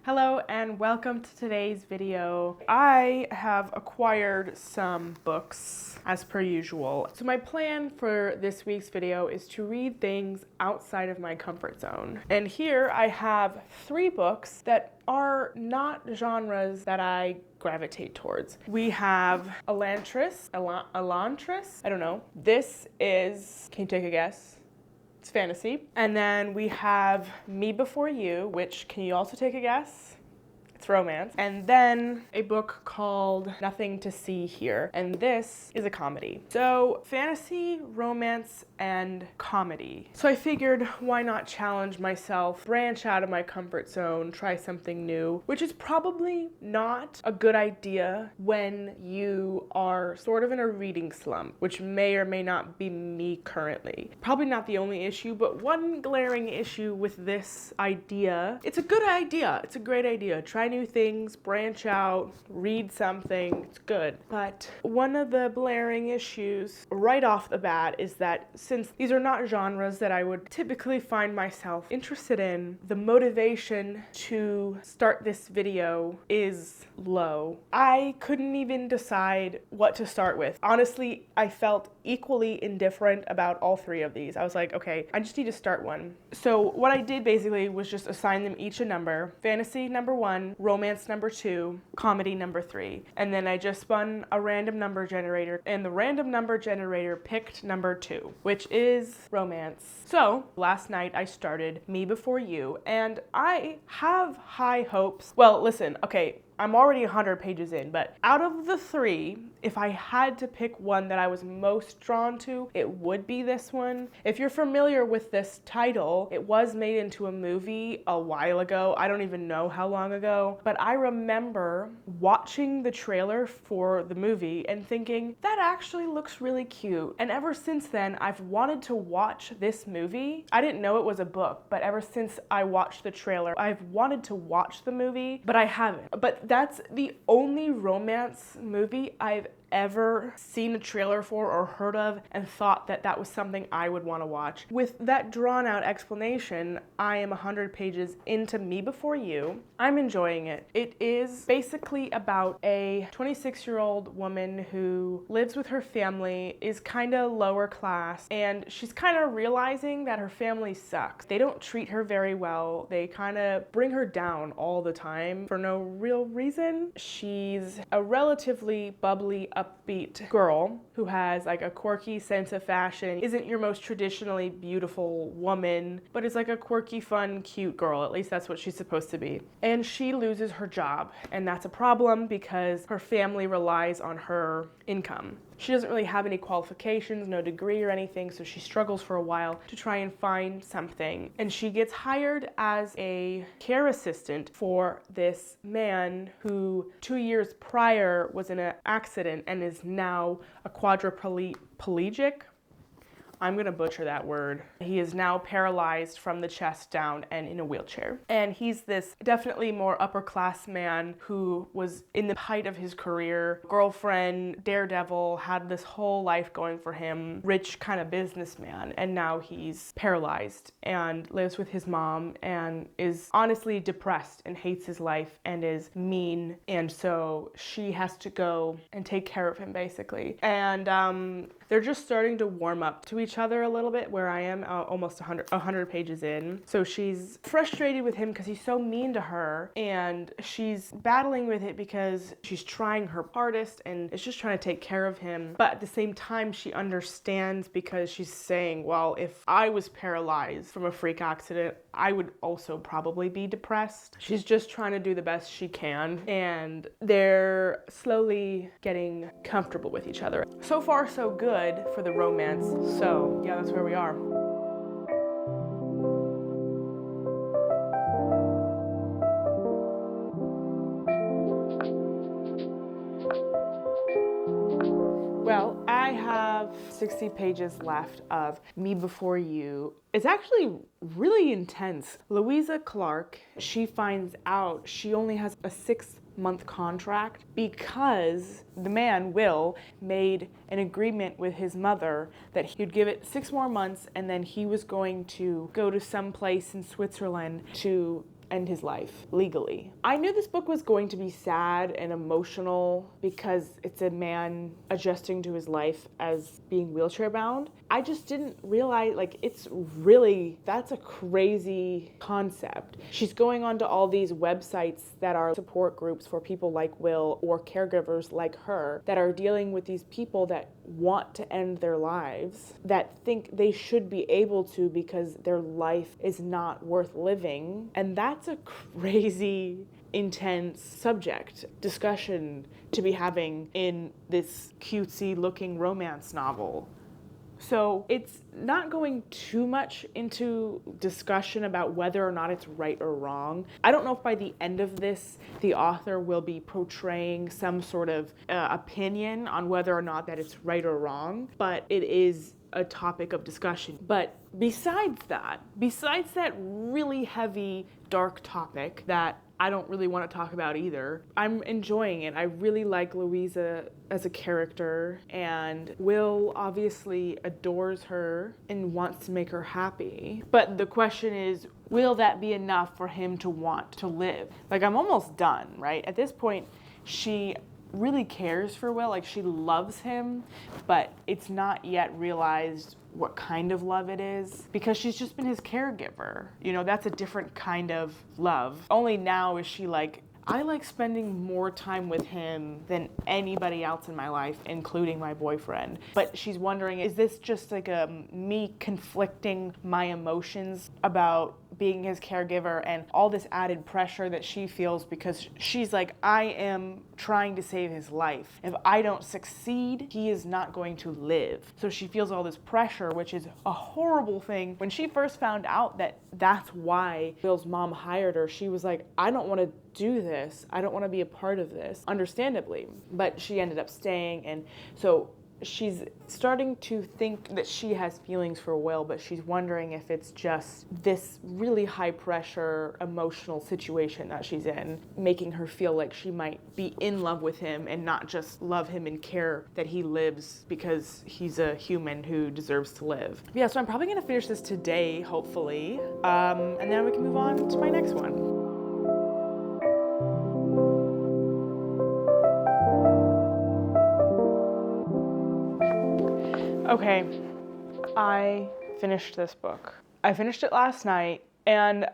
Hello and welcome to today's video. I have acquired some books as per usual. So my plan for this week's video is to read things outside of my comfort zone. And here I have 3 books that are not genres that I gravitate towards. We have Elantris, I don't know. This is, can you take a guess? It's fantasy. And then we have Me Before You, which, can you also take a guess? It's romance. And then a book called Nothing to See Here, and this is a comedy. So fantasy, romance, and comedy. So I figured, why not challenge myself, branch out of my comfort zone, try something new, which is probably not a good idea when you are sort of in a reading slump, which may or may not be me currently. Probably not the only issue, but one glaring issue with this idea. It's a good idea. It's a great idea. Try new things, branch out, read something. It's good. But one of the blaring issues right off the bat is that since these are not genres that I would typically find myself interested in, the motivation to start this video is low. I couldn't even decide what to start with. Honestly, I felt equally indifferent about all 3 of these. I was like, okay, I just need to start one. So what I did basically was just assign them each a number. Fantasy number 1, romance number 2, comedy number 3. And then I just spun a random number generator, and the random number generator picked number 2, which is romance. So last night I started Me Before You, and I have high hopes. Well, listen, okay, I'm already 100 pages in, but out of the 3, if I had to pick one that I was most drawn to, it would be this one. If you're familiar with this title, it was made into a movie a while ago. I don't even know how long ago, but I remember watching the trailer for the movie and thinking, that actually looks really cute. And ever since then, I've wanted to watch this movie. I didn't know it was a book, but ever since I watched the trailer, I've wanted to watch the movie, but I haven't. But that's the only romance movie I've ever seen a trailer for or heard of and thought that that was something I would want to watch. With that drawn out explanation, I am 100 pages into Me Before You. I'm enjoying it. It is basically about a 26-year-old woman who lives with her family, is kind of lower class, and she's kind of realizing that her family sucks. They don't treat her very well. They kind of bring her down all the time for no real reason. She's a relatively bubbly, upbeat girl who has like a quirky sense of fashion, isn't your most traditionally beautiful woman, but is like a quirky, fun, cute girl. At least that's what she's supposed to be. And she loses her job, and that's a problem because her family relies on her income. She doesn't really have any qualifications, no degree or anything, so she struggles for a while to try and find something. And she gets hired as a care assistant for this man who 2 years prior was in an accident and is now a quadriplegic. I'm gonna butcher that word. He is now paralyzed from the chest down and in a wheelchair. And he's this definitely more upper class man who was in the height of his career, girlfriend, daredevil, had this whole life going for him, rich kind of businessman. And now he's paralyzed and lives with his mom and is honestly depressed and hates his life and is mean. And so she has to go and take care of him basically. And they're just starting to warm up to each other a little bit, where I am almost 100 pages in. So she's frustrated with him because he's so mean to her, and she's battling with it because she's trying her hardest and is just trying to take care of him. But at the same time, she understands because she's saying, well, if I was paralyzed from a freak accident, I would also probably be depressed. She's just trying to do the best she can, and they're slowly getting comfortable with each other. So far, so good for the romance. So yeah, that's where we are. Well, I have 60 pages left of Me Before You. It's actually really intense. Louisa Clark, she finds out she only has a 6-month contract because the man, Will, made an agreement with his mother that he'd give it 6 more months and then he was going to go to some place in Switzerland to end his life legally. I knew this book was going to be sad and emotional because it's a man adjusting to his life as being wheelchair bound. I just didn't realize, like, that's a crazy concept. She's going onto all these websites that are support groups for people like Will or caregivers like her that are dealing with these people that want to end their lives, that think they should be able to because their life is not worth living. And that's a crazy, intense discussion to be having in this cutesy looking romance novel. So it's not going too much into discussion about whether or not it's right or wrong. I don't know if by the end of this, the author will be portraying some sort of opinion on whether or not that it's right or wrong, but it is a topic of discussion. But besides that really heavy, dark topic that I don't really want to talk about either, I'm enjoying it. I really like Louisa as a character, and Will obviously adores her and wants to make her happy. But the question is, will that be enough for him to want to live? Like, I'm almost done, right? At this point, she really cares for Will, like she loves him, but it's not yet realized what kind of love it is because she's just been his caregiver. You know, that's a different kind of love. Only now is she like, I like spending more time with him than anybody else in my life, including my boyfriend. But she's wondering, is this just like me conflicting my emotions about being his caregiver and all this added pressure that she feels because she's like, I am trying to save his life. If I don't succeed, he is not going to live. So she feels all this pressure, which is a horrible thing. When she first found out that that's why Will's mom hired her, she was like, I don't want to do this. I don't want to be a part of this, understandably. But she ended up staying, and so she's starting to think that she has feelings for Will, but she's wondering if it's just this really high pressure emotional situation that she's in, making her feel like she might be in love with him and not just love him and care that he lives because he's a human who deserves to live. Yeah, so I'm probably gonna finish this today, hopefully, and then we can move on to my next one. Okay, I finished this book. I finished it last night, and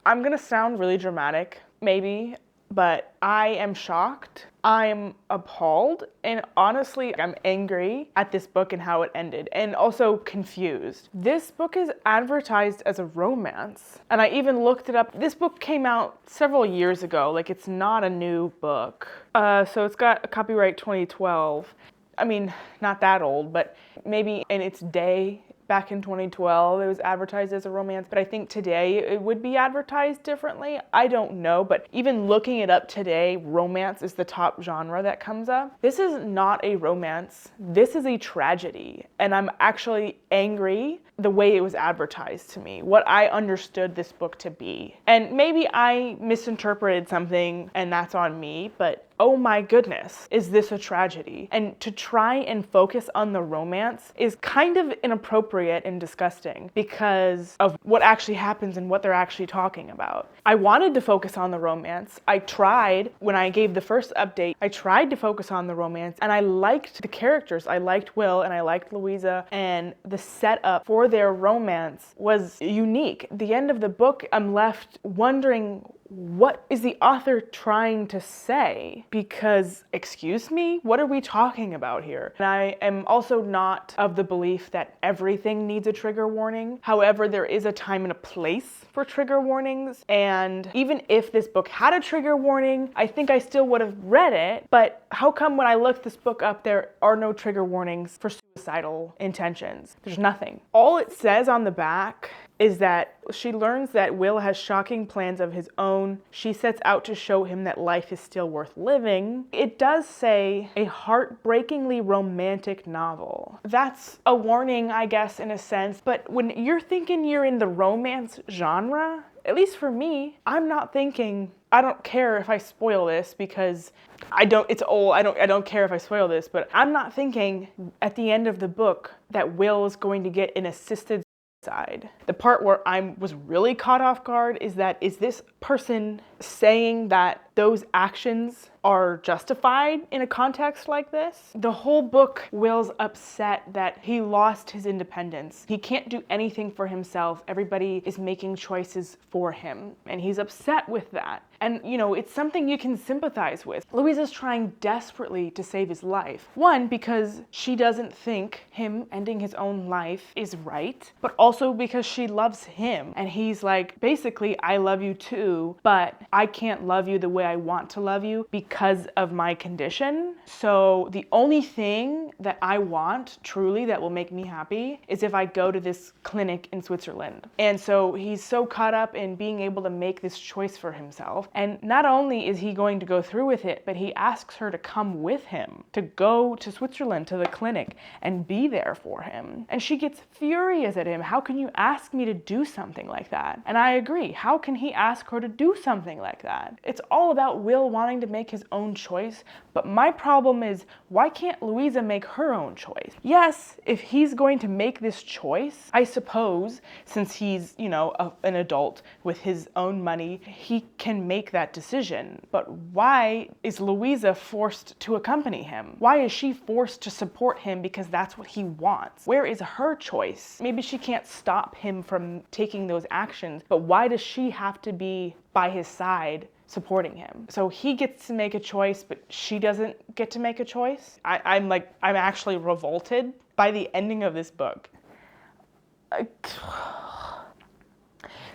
I'm gonna sound really dramatic, maybe, but I am shocked. I'm appalled, and honestly, I'm angry at this book and how it ended, and also confused. This book is advertised as a romance, and I even looked it up. This book came out several years ago, like it's not a new book. So it's got a copyright 2012. I mean, not that old, but maybe in its day, back in 2012, it was advertised as a romance, but I think today it would be advertised differently. I don't know, but even looking it up today, romance is the top genre that comes up. This is not a romance. This is a tragedy, and I'm actually angry the way it was advertised to me, what I understood this book to be. And maybe I misinterpreted something and that's on me, but oh my goodness, is this a tragedy? And to try and focus on the romance is kind of inappropriate and disgusting because of what actually happens and what they're actually talking about. I wanted to focus on the romance. I tried, when I gave the first update, I tried to focus on the romance, and I liked the characters. I liked Will and I liked Louisa, and the setup for their romance was unique. At the end of the book, I'm left wondering, what is the author trying to say? Because, excuse me, what are we talking about here? And I am also not of the belief that everything needs a trigger warning. However, there is a time and a place for trigger warnings. And even if this book had a trigger warning, I think I still would have read it. But how come when I looked this book up, there are no trigger warnings for suicidal intentions? There's nothing. All it says on the back is that she learns that Will has shocking plans of his own. She sets out to show him that life is still worth living. It does say a heartbreakingly romantic novel. That's a warning, I guess, in a sense, but when you're thinking you're in the romance genre, at least for me, I'm not thinking, I don't care if I spoil this because it's old, I don't care if I spoil this, but I'm not thinking at the end of the book that Will is going to get an assisted side. The part where I was really caught off guard is this person saying that those actions are justified in a context like this? The whole book, Will's upset that he lost his independence. He can't do anything for himself. Everybody is making choices for him, and he's upset with that. And, you know, it's something you can sympathize with. Louisa's trying desperately to save his life. One, because she doesn't think him ending his own life is right, but also because she loves him. And he's like, basically, I love you too, but I can't love you the way I want to love you because of my condition. So the only thing that I want truly that will make me happy is if I go to this clinic in Switzerland. And so he's so caught up in being able to make this choice for himself. And not only is he going to go through with it, but he asks her to come with him, to go to Switzerland, to the clinic, and be there for him. And she gets furious at him. How can you ask me to do something like that? And I agree. How can he ask her to do something like that? It's all about Will wanting to make his own choice, but my problem is, why can't Louisa make her own choice? Yes, if he's going to make this choice, I suppose, since he's, you know, an adult with his own money, he can make that decision. But why is Louisa forced to accompany him? Why is she forced to support him because that's what he wants? Where is her choice? Maybe she can't stop him from taking those actions, but why does she have to be by his side supporting him? So he gets to make a choice, but she doesn't get to make a choice. I'm actually revolted by the ending of this book.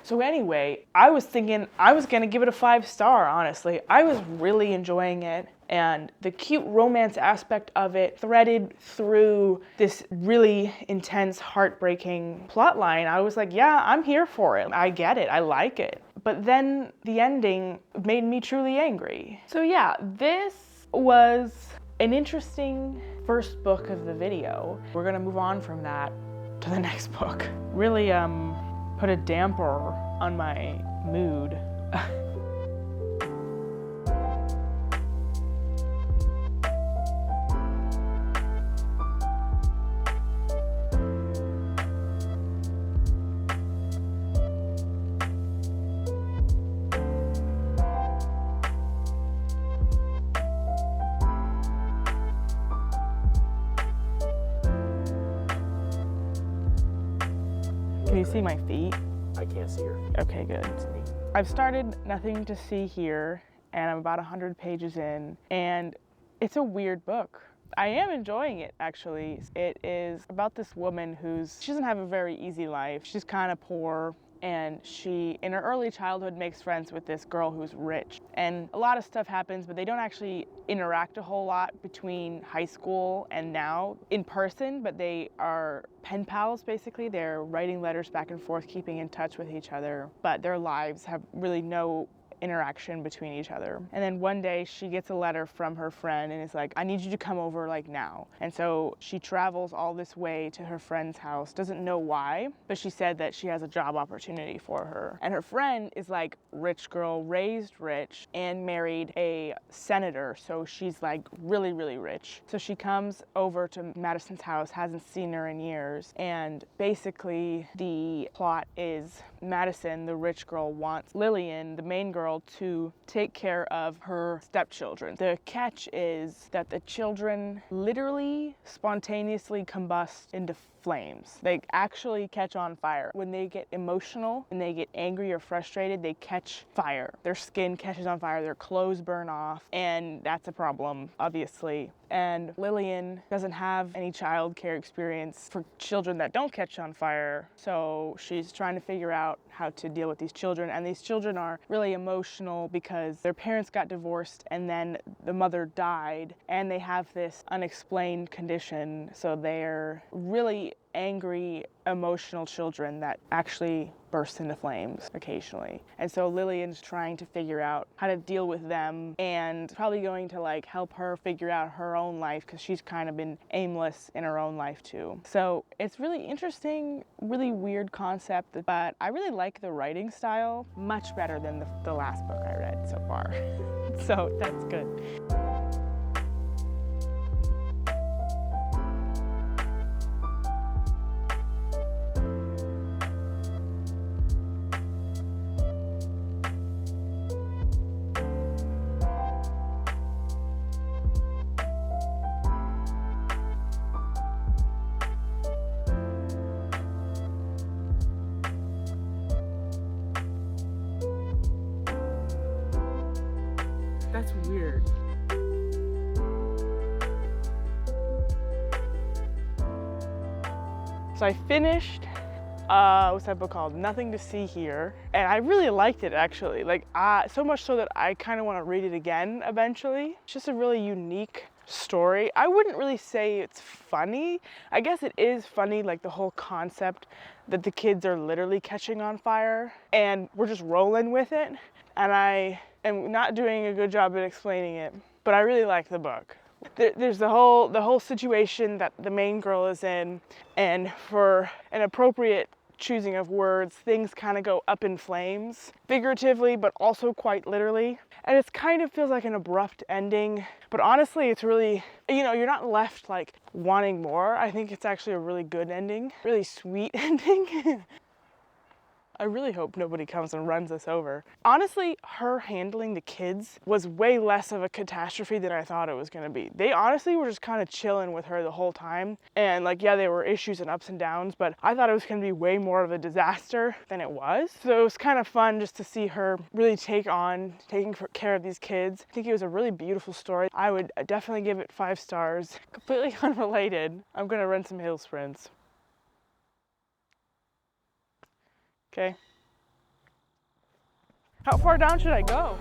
So anyway, I was thinking I was gonna give it a 5-star, honestly. I was really enjoying it, and the cute romance aspect of it threaded through this really intense, heartbreaking plot line. I was like, yeah, I'm here for it. I get it, I like it. But then the ending made me truly angry. So yeah, this was an interesting first book of the video. We're gonna move on from that to the next book. Really, put a damper on my mood. Can you see my feet? I can't see her. Okay, good. I've started Nothing to See Here, and I'm about 100 pages in, and it's a weird book. I am enjoying it, actually. It is about this woman she doesn't have a very easy life. She's kind of poor, and she, in her early childhood, makes friends with this girl who's rich. And a lot of stuff happens, but they don't actually interact a whole lot between high school and now in person, but they are pen pals, basically. They're writing letters back and forth, keeping in touch with each other, but their lives have really no interaction between each other. And then one day she gets a letter from her friend and is like, I need you to come over like now. And so she travels all this way to her friend's house, doesn't know why, but she said that she has a job opportunity for her. And her friend is like, rich girl, raised rich, and married a senator, so she's like really, really rich. So she comes over to Madison's house, hasn't seen her in years, and basically the plot is Madison, the rich girl, wants Lillian, the main girl, to take care of her stepchildren. The catch is that the children literally spontaneously combust into flames. They actually catch on fire. When they get emotional, when they get angry or frustrated, they catch fire. Their skin catches on fire, their clothes burn off, and that's a problem, obviously. And Lillian doesn't have any child care experience for children that don't catch on fire, so she's trying to figure out how to deal with these children. And these children are really emotional because their parents got divorced and then the mother died, and they have this unexplained condition, so they're really angry, emotional children that actually burst into flames occasionally. And so Lillian's trying to figure out how to deal with them, and probably going to like help her figure out her own life because she's kind of been aimless in her own life too. So it's really interesting, really weird concept, but I really like the writing style much better than the last book I read so far. So that's good. That's weird. So I finished, what's that book called? Nothing to See Here. And I really liked it, actually. Like, so much so that I kind of want to read it again eventually. It's just a really unique story. I wouldn't really say it's funny. I guess it is funny, like the whole concept that the kids are literally catching on fire and we're just rolling with it. And I am not doing a good job at explaining it, but I really like the book. There's the whole situation that the main girl is in, and for an appropriate choosing of words, things kind of go up in flames, figuratively, but also quite literally. And it kind of feels like an abrupt ending, but honestly, it's really, you know, you're not left like wanting more. I think it's actually a really good ending, really sweet ending. I really hope nobody comes and runs us over. Honestly, her handling the kids was way less of a catastrophe than I thought it was gonna be. They honestly were just kind of chilling with her the whole time. And like, yeah, there were issues and ups and downs, but I thought it was gonna be way more of a disaster than it was. So it was kind of fun just to see her really taking care of these kids. I think it was a really beautiful story. I would definitely give it 5 stars. Completely unrelated. I'm gonna run some hill sprints. Okay. How far down should I go?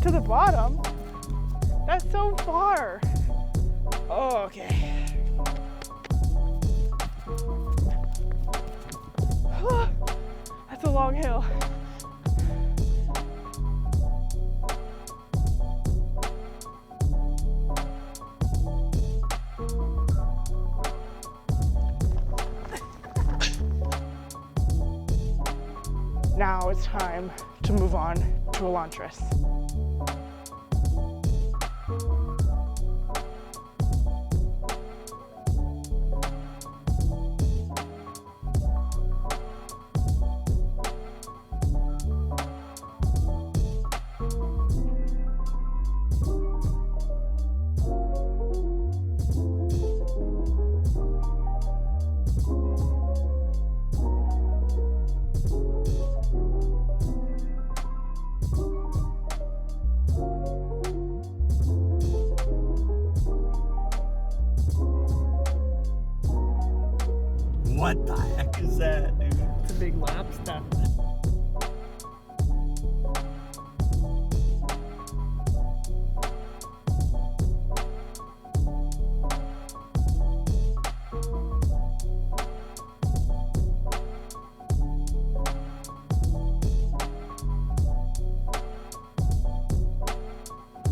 To the bottom? That's so far. Oh, okay. That's a long hill. Now it's time to move on to Elantris. What the heck is that, dude? It's a big lobster.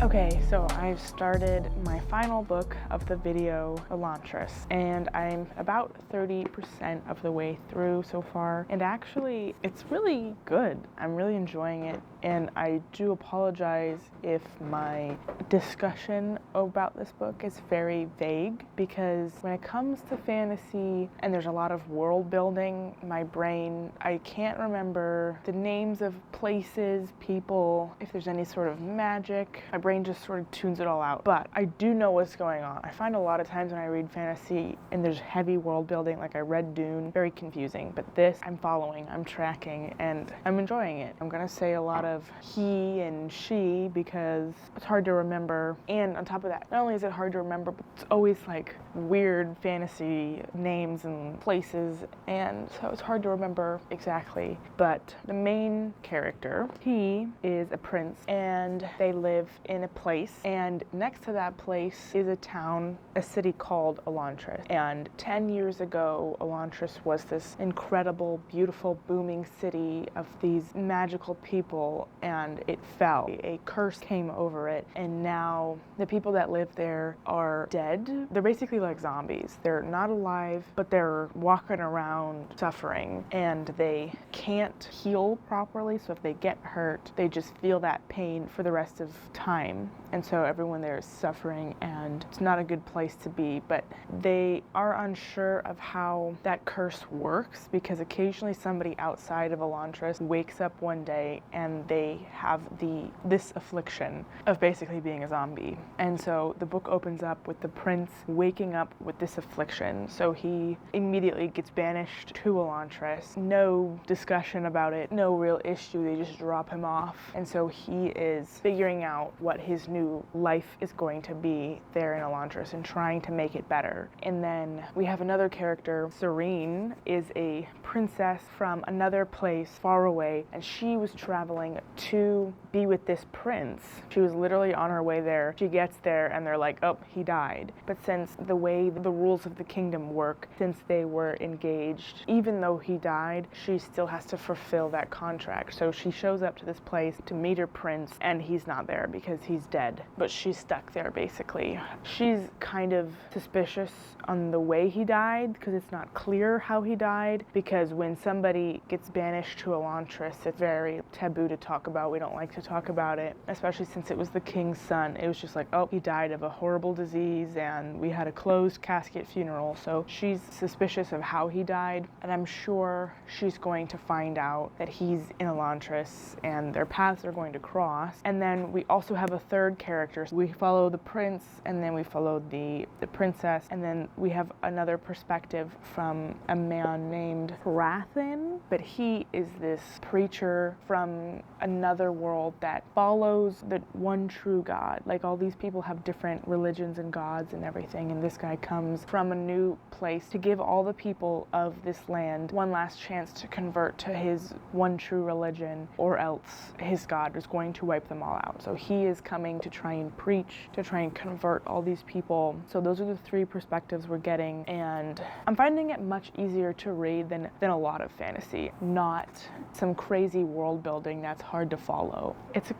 Okay, so I've started my final book of the video, Elantris, and I'm about 30% of the way through so far, and actually it's really good. I'm really enjoying it, and I do apologize if my discussion about this book is very vague, because when it comes to fantasy and there's a lot of world building, my brain, I can't remember the names of places, people, if there's any sort of magic. My brain just sort of tunes it all out. But I do know what's going on. I find a lot of times when I read fantasy and there's heavy world building, like I read Dune, very confusing. But this, I'm following, I'm tracking, and I'm enjoying it. I'm gonna say a lot of he and she because it's hard to remember. And on top of that, not only is it hard to remember, but it's always like weird fantasy names and places, and so it's hard to remember exactly. But the main character, he is a prince, and they live in a place, and next to that place is a town, a city called Elantris. And 10 years ago, Elantris was this incredible, beautiful, booming city of these magical people, and it fell. A curse came over it, and now the people that live there are dead. They're basically like zombies. They're not alive, but they're walking around suffering, and they can't heal properly, so if they get hurt, they just feel that pain for the rest of time. time. And so everyone there is suffering, and it's not a good place to be. But they are unsure of how that curse works, because occasionally somebody outside of Elantris wakes up one day and they have this affliction of basically being a zombie. And so the book opens up with the prince waking up with this affliction. So he immediately gets banished to Elantris. No discussion about it, no real issue. They just drop him off. And so he is figuring out what his new life is going to be there in Elantris and trying to make it better. And then we have another character. Serene is a princess from another place far away, and she was traveling to be with this prince. She was literally on her way there. She gets there and they're like, oh, he died. But since the way the rules of the kingdom work, since they were engaged, even though he died, she still has to fulfill that contract. So she shows up to this place to meet her prince, and he's not there because he's dead. But she's stuck there basically. She's kind of suspicious on the way he died because it's not clear how he died, because when somebody gets banished to Elantris, it's very taboo to talk about. We don't like to talk about it, especially since it was the king's son. It was just like, oh, he died of a horrible disease and we had a closed casket funeral. So she's suspicious of how he died, and I'm sure she's going to find out that he's in Elantris and their paths are going to cross. And then we also have a third character. We follow the prince, and then we follow the princess, and then we have another perspective from a man named Rathin, but he is this preacher from another world that follows the one true God. Like, all these people have different religions and gods and everything, and this guy comes from a new place to give all the people of this land one last chance to convert to his one true religion, or else his God is going to wipe them all out. So he is coming to try and preach, to try and convert all these people. So those are the three perspectives we're getting, and I'm finding it much easier to read than a lot of fantasy. Not some crazy world building that's hard to follow. It's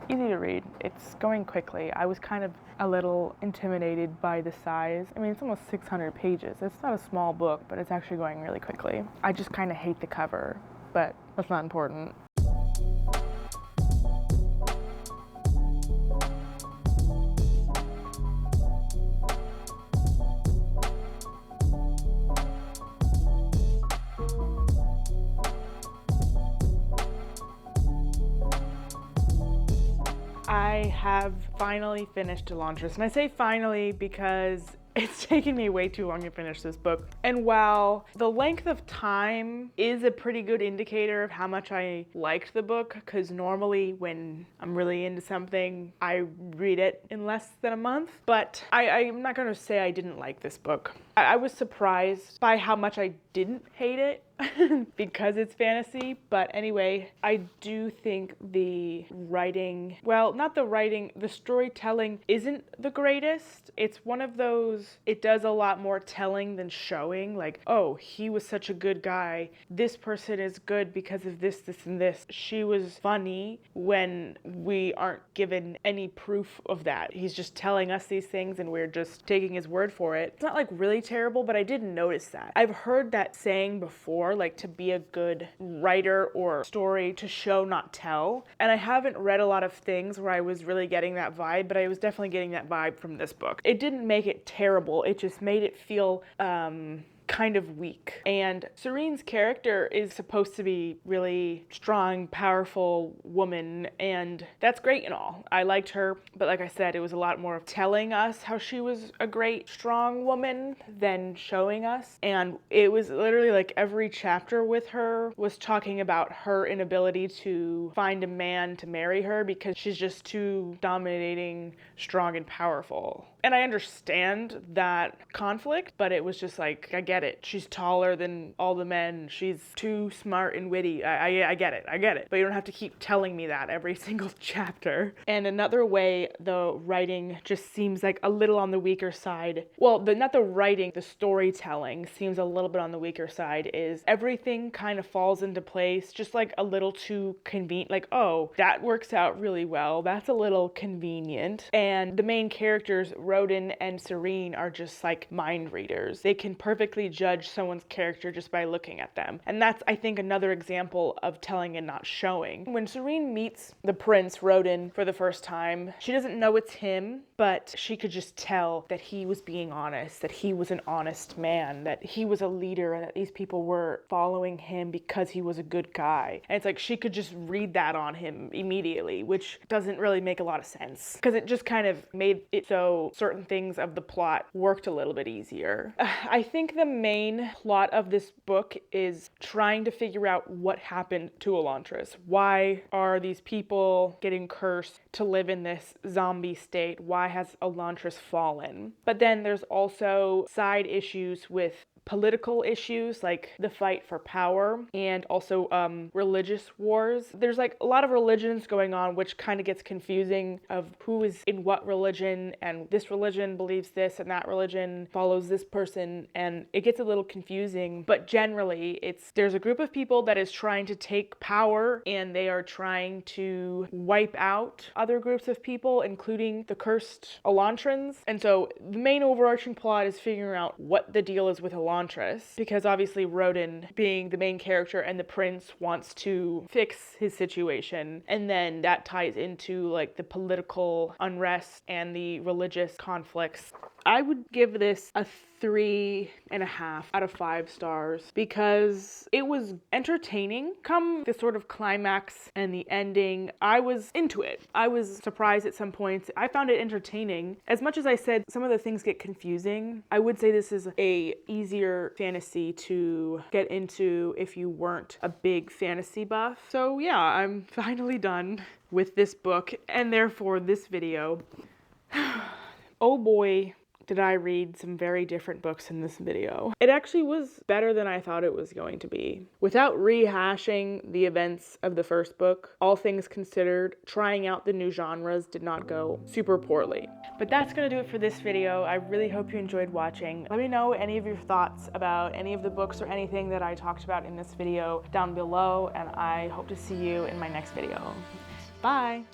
easy to read. It's going quickly. I was kind of a little intimidated by the size. I mean, it's almost 600 pages. It's not a small book, but it's actually going really quickly. I just kind of hate the cover, but that's not important. I have finally finished Elantris, and I say finally because it's taken me way too long to finish this book. And while the length of time is a pretty good indicator of how much I liked the book, because normally when I'm really into something, I read it in less than a month, but I'm not going to say I didn't like this book. I was surprised by how much I didn't hate it because it's fantasy. But anyway, I do think the writing, well, not the writing, the storytelling isn't the greatest. It's one of those, it does a lot more telling than showing. Like, oh, he was such a good guy. This person is good because of this, this, and this. She was funny, when we aren't given any proof of that. He's just telling us these things and we're just taking his word for it. It's not like really terrible, but I didn't notice that. I've heard that saying before, like, to be a good writer or story, to show, not tell. And I haven't read a lot of things where I was really getting that vibe, but I was definitely getting that vibe from this book. It didn't make it terrible. It just made it feel kind of weak. And Serene's character is supposed to be really strong, powerful woman, and that's great and all. I liked her, but like I said, it was a lot more of telling us how she was a great, strong woman than showing us. And it was literally like every chapter with her was talking about her inability to find a man to marry her because she's just too dominating, strong, and powerful. And I understand that conflict, but it was just like, I get it. She's taller than all the men. She's too smart and witty. I get it. I get it. But you don't have to keep telling me that every single chapter. And another way the writing just seems like a little on the weaker side. Well, not the writing, the storytelling seems a little bit on the weaker side, is everything kind of falls into place just like a little too convenient. Like, oh, that works out really well. That's a little convenient. And the main characters, Rodin and Serene, are just like mind readers. They can perfectly easily judge someone's character just by looking at them. And that's, I think, another example of telling and not showing. When Serene meets the prince, Rodin, for the first time, she doesn't know it's him, but she could just tell that he was being honest, that he was an honest man, that he was a leader, and that these people were following him because he was a good guy. And it's like she could just read that on him immediately, which doesn't really make a lot of sense, because it just kind of made it so certain things of the plot worked a little bit easier. I think the main plot of this book is trying to figure out what happened to Elantris. Why are these people getting cursed to live in this zombie state? Why has Elantris fallen? But then there's also side issues with political issues like the fight for power and also religious wars. There's like a lot of religions going on, which kind of gets confusing of who is in what religion, and this religion believes this and that religion follows this person, and it gets a little confusing. But generally there's a group of people that is trying to take power, and they are trying to wipe out other groups of people, including the cursed Elantrans. And so the main overarching plot is figuring out what the deal is with Elantris, because obviously Rodin, being the main character, and the prince wants to fix his situation, and then that ties into like the political unrest and the religious conflicts. I would give this a 3.5 out of 5 stars because it was entertaining. Come the sort of climax and the ending, I was into it. I was surprised at some points. I found it entertaining. As much as I said some of the things get confusing, I would say this is a easier fantasy to get into if you weren't a big fantasy buff. So yeah, I'm finally done with this book and therefore this video. Oh boy, did I read some very different books in this video. It actually was better than I thought it was going to be. Without rehashing the events of the first book, all things considered, trying out the new genres did not go super poorly. But that's gonna do it for this video. I really hope you enjoyed watching. Let me know any of your thoughts about any of the books or anything that I talked about in this video down below, and I hope to see you in my next video. Bye!